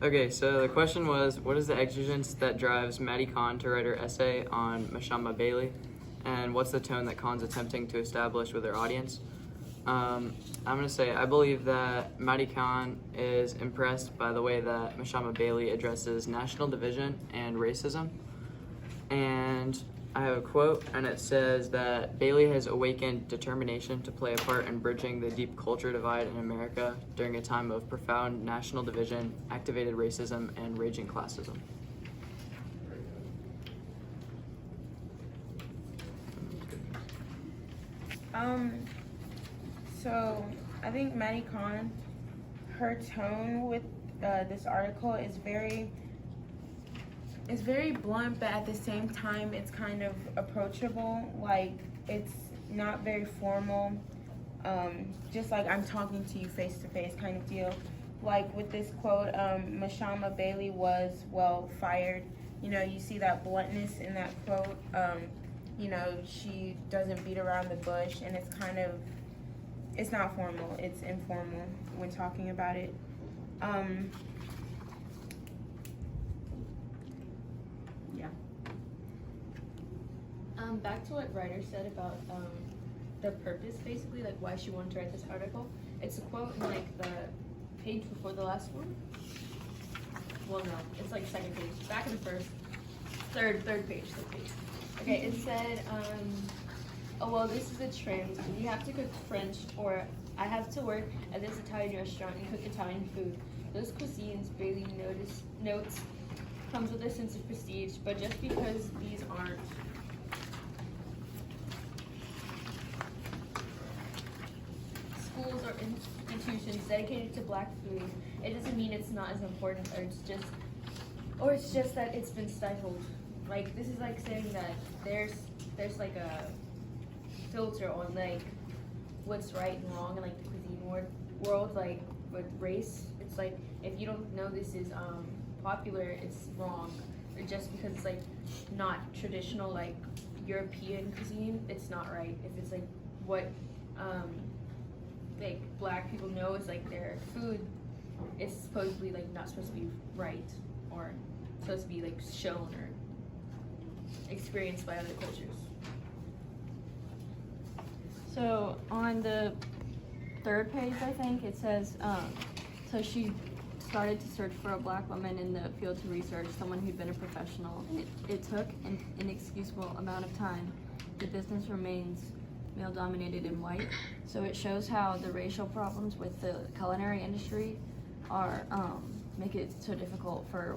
Okay, so the question was, what is the exigence that drives Maddie Kahn to write her essay on Mashama Bailey? And what's the tone that Kahn's attempting to establish with her audience? I'm going to say I believe that Maddie Kahn is impressed by the way that Mashama Bailey addresses national division and racism. And I have a quote, and it says that Bailey has awakened determination to play a part in bridging the deep culture divide in America during a time of profound national division, activated racism, and raging classism. So I think Maddie Kahn, her tone with this article is very blunt, but at the same time it's kind of approachable. Like, it's not very formal, just like I'm talking to you face to face kind of deal. Like with this quote, Mashama Bailey was well fired. You know, you see that bluntness in that quote. You know, she doesn't beat around the bush, and it's not formal, it's informal when talking about it. Yeah. Back to what Ryder said about the purpose, basically, like why she wanted to write this article. It's a quote in like the page before the last one. Well, no, it's like second page. Back in the third page. Okay, it said, oh, well, this is a trend. You have to cook French, or I have to work at this Italian restaurant and cook Italian food. Those cuisines, Bailey notes, comes with a sense of prestige, but just because these aren't schools or institutions dedicated to black food, it doesn't mean it's not as important, or it's just that it's been stifled. Like, this is like saying that there's like a filter on like what's right and wrong in like the cuisine world, like with race. It's like, if you don't know this is popular, it's wrong. Or just because it's like not traditional like European cuisine, it's not right. If it's like what like black people know is like their food, it's supposedly like not supposed to be right, or supposed to be like shown or experienced by other cultures. So on the third page, I think, it says, so she started to search for a black woman in the field to research, someone who'd been a professional. It took an inexcusable amount of time. The business remains male-dominated and white. So it shows how the racial problems with the culinary industry are make it so difficult for